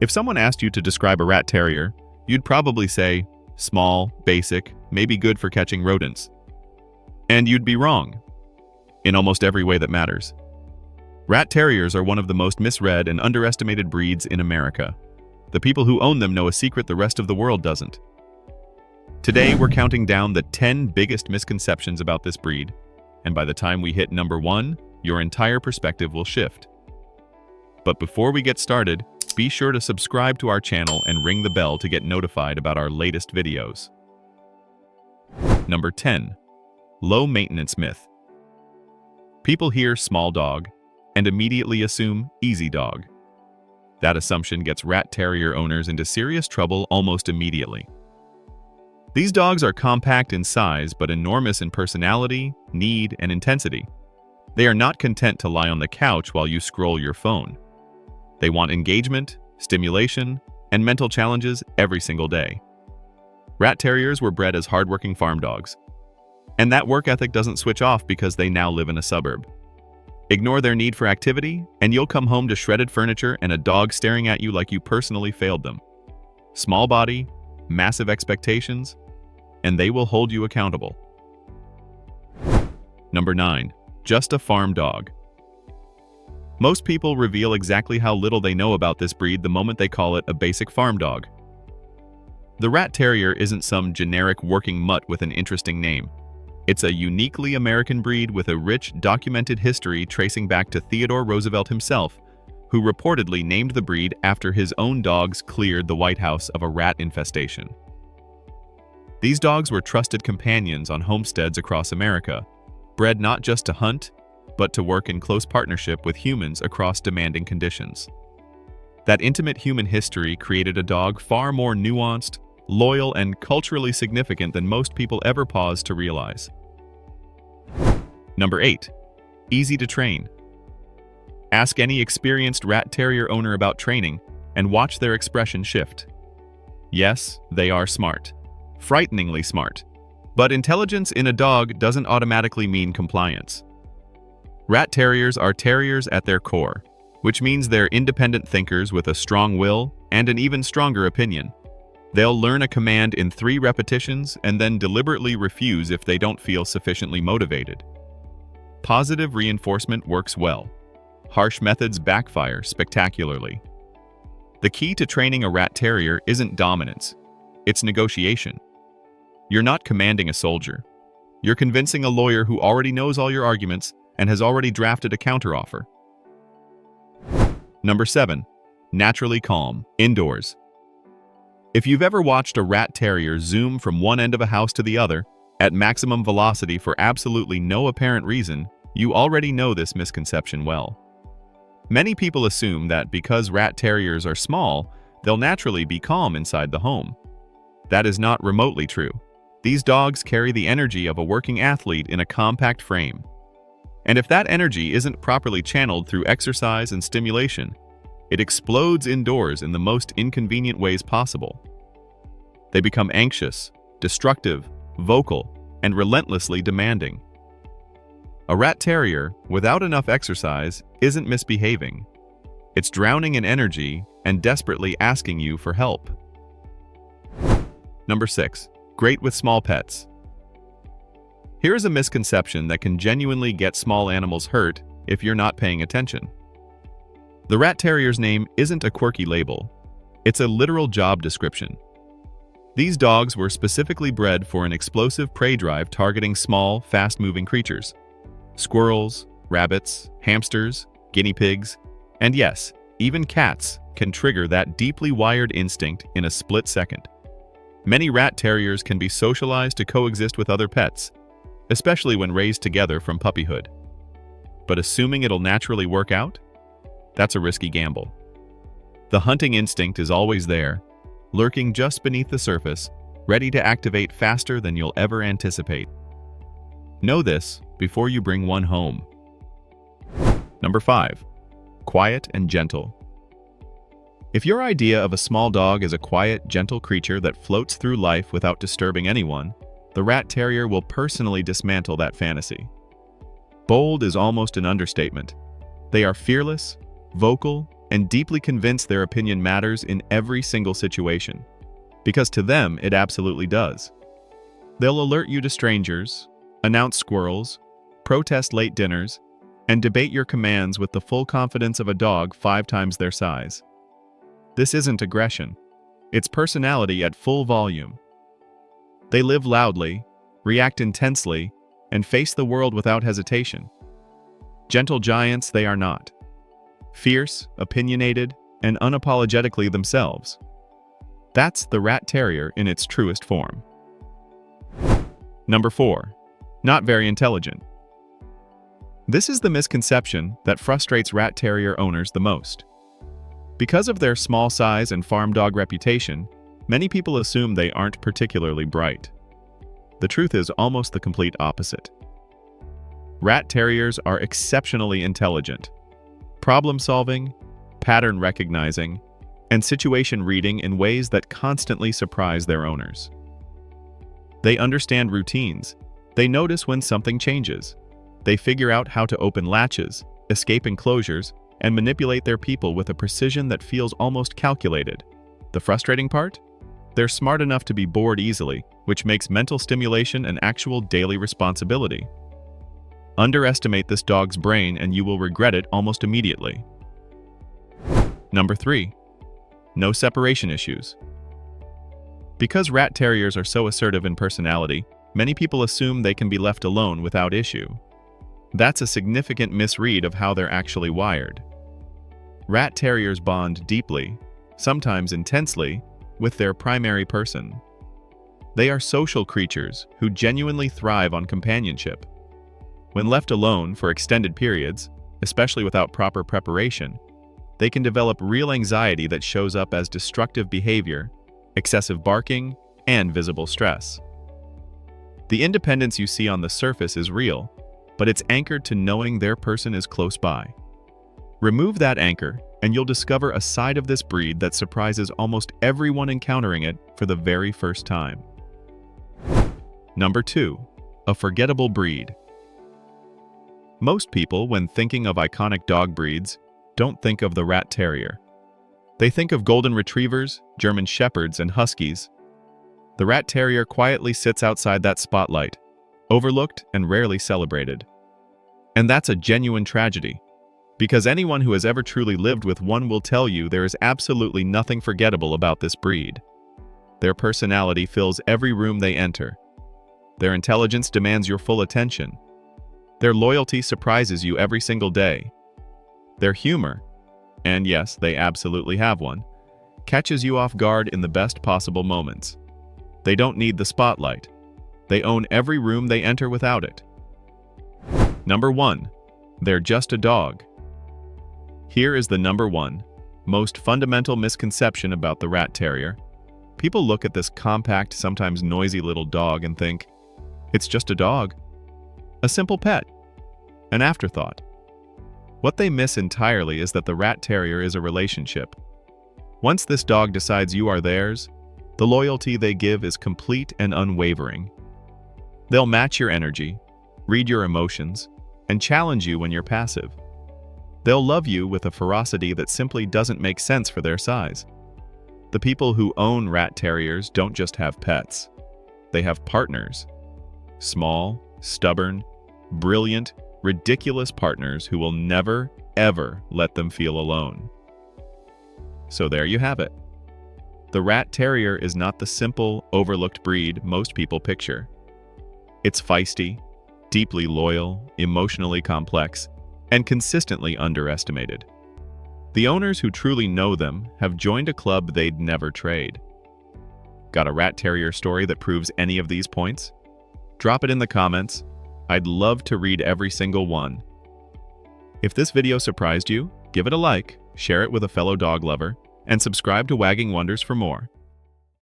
If someone asked you to describe a rat terrier, you'd probably say, small, basic, maybe good for catching rodents. And you'd be wrong, in almost every way that matters. Rat terriers are one of the most misread and underestimated breeds in America. The people who own them know a secret the rest of the world doesn't. Today, we're counting down the 10 biggest misconceptions about this breed, and by the time we hit number 1, your entire perspective will shift. But before we get started, be sure to subscribe to our channel and ring the bell to get notified about our latest videos. Number 10. Low maintenance myth. People hear small dog and immediately assume easy dog. That assumption gets rat terrier owners into serious trouble almost immediately. These dogs are compact in size but enormous in personality, need, and intensity. They are not content to lie on the couch while you scroll your phone. They want engagement, stimulation, and mental challenges every single day. Rat terriers were bred as hardworking farm dogs. And that work ethic doesn't switch off because they now live in a suburb. Ignore their need for activity, and you'll come home to shredded furniture and a dog staring at you like you personally failed them. Small body, massive expectations, and they will hold you accountable. Number 9. Just a farm dog. Most people reveal exactly how little they know about this breed the moment they call it a basic farm dog. The Rat Terrier isn't some generic working mutt with an interesting name. It's a uniquely American breed with a rich, documented history tracing back to Theodore Roosevelt himself, who reportedly named the breed after his own dogs cleared the White House of a rat infestation. These dogs were trusted companions on homesteads across America, bred not just to hunt, but to work in close partnership with humans across demanding conditions. That intimate human history created a dog far more nuanced, loyal, and culturally significant than most people ever pause to realize. Number 8. Easy to train. Ask any experienced rat terrier owner about training and watch their expression shift. Yes, they are smart. Frighteningly smart. But intelligence in a dog doesn't automatically mean compliance. Rat terriers are terriers at their core, which means they're independent thinkers with a strong will and an even stronger opinion. They'll learn a command in 3 repetitions and then deliberately refuse if they don't feel sufficiently motivated. Positive reinforcement works well. Harsh methods backfire spectacularly. The key to training a rat terrier isn't dominance, it's negotiation. You're not commanding a soldier. You're convincing a lawyer who already knows all your arguments and has already drafted a counteroffer. Number 7. Naturally calm, indoors. If you've ever watched a rat terrier zoom from one end of a house to the other at maximum velocity for absolutely no apparent reason, you already know this misconception well. Many people assume that because rat terriers are small, they'll naturally be calm inside the home. That is not remotely true. These dogs carry the energy of a working athlete in a compact frame. And if that energy isn't properly channeled through exercise and stimulation, it explodes indoors in the most inconvenient ways possible. They become anxious, destructive, vocal, and relentlessly demanding. A rat terrier, without enough exercise, isn't misbehaving. It's drowning in energy and desperately asking you for help. Number 6. Great with small pets. Here's a misconception that can genuinely get small animals hurt if you're not paying attention. The Rat Terrier's name isn't a quirky label. It's a literal job description. These dogs were specifically bred for an explosive prey drive targeting small, fast-moving creatures. Squirrels, rabbits, hamsters, guinea pigs, and yes, even cats can trigger that deeply wired instinct in a split second. Many rat terriers can be socialized to coexist with other pets, especially when raised together from puppyhood. But assuming it'll naturally work out? That's a risky gamble. The hunting instinct is always there, lurking just beneath the surface, ready to activate faster than you'll ever anticipate. Know this before you bring one home. Number 5. Quiet and gentle. If your idea of a small dog is a quiet, gentle creature that floats through life without disturbing anyone, the Rat Terrier will personally dismantle that fantasy. Bold is almost an understatement. They are fearless, vocal, and deeply convinced their opinion matters in every single situation. Because to them, it absolutely does. They'll alert you to strangers, announce squirrels, protest late dinners, and debate your commands with the full confidence of a dog 5 times their size. This isn't aggression. It's personality at full volume. They live loudly, react intensely, and face the world without hesitation. Gentle giants they are not. Fierce, opinionated, and unapologetically themselves. That's the Rat Terrier in its truest form. Number 4. Not very intelligent. This is the misconception that frustrates Rat Terrier owners the most. Because of their small size and farm dog reputation, many people assume they aren't particularly bright. The truth is almost the complete opposite. Rat Terriers are exceptionally intelligent. Problem-solving, pattern recognizing, and situation reading in ways that constantly surprise their owners. They understand routines. They notice when something changes. They figure out how to open latches, escape enclosures, and manipulate their people with a precision that feels almost calculated. The frustrating part? They're smart enough to be bored easily, which makes mental stimulation an actual daily responsibility. Underestimate this dog's brain and you will regret it almost immediately. Number 3. No separation issues. Because Rat Terriers are so assertive in personality, many people assume they can be left alone without issue. That's a significant misread of how they're actually wired. Rat Terriers bond deeply, sometimes intensely, with their primary person. They are social creatures who genuinely thrive on companionship. When left alone for extended periods, especially without proper preparation, they can develop real anxiety that shows up as destructive behavior, excessive barking, and visible stress. The independence you see on the surface is real, but it's anchored to knowing their person is close by. Remove that anchor, and you'll discover a side of this breed that surprises almost everyone encountering it for the very first time. Number 2. A forgettable breed. Most people, when thinking of iconic dog breeds, don't think of the Rat Terrier. They think of Golden Retrievers, German Shepherds, and Huskies. The Rat Terrier quietly sits outside that spotlight, overlooked and rarely celebrated. And that's a genuine tragedy, because anyone who has ever truly lived with one will tell you there is absolutely nothing forgettable about this breed. Their personality fills every room they enter. Their intelligence demands your full attention. Their loyalty surprises you every single day. Their humor, and yes, they absolutely have one, catches you off guard in the best possible moments. They don't need the spotlight. They own every room they enter without it. Number 1. They're just a dog. Here is the number 1, most fundamental misconception about the Rat Terrier. People look at this compact, sometimes noisy little dog and think, it's just a dog. A simple pet. An afterthought. What they miss entirely is that the Rat Terrier is a relationship. Once this dog decides you are theirs, the loyalty they give is complete and unwavering. They'll match your energy, read your emotions, and challenge you when you're passive. They'll love you with a ferocity that simply doesn't make sense for their size. The people who own Rat Terriers don't just have pets. They have partners. Small, stubborn, brilliant, ridiculous partners who will never, ever let them feel alone. So there you have it. The Rat Terrier is not the simple, overlooked breed most people picture. It's feisty, deeply loyal, emotionally complex, and consistently underestimated. The owners who truly know them have joined a club they'd never trade. Got a Rat Terrier story that proves any of these points? Drop it in the comments. I'd love to read every single one. If this video surprised you, give it a like, share it with a fellow dog lover, and subscribe to Wagging Wonders for more.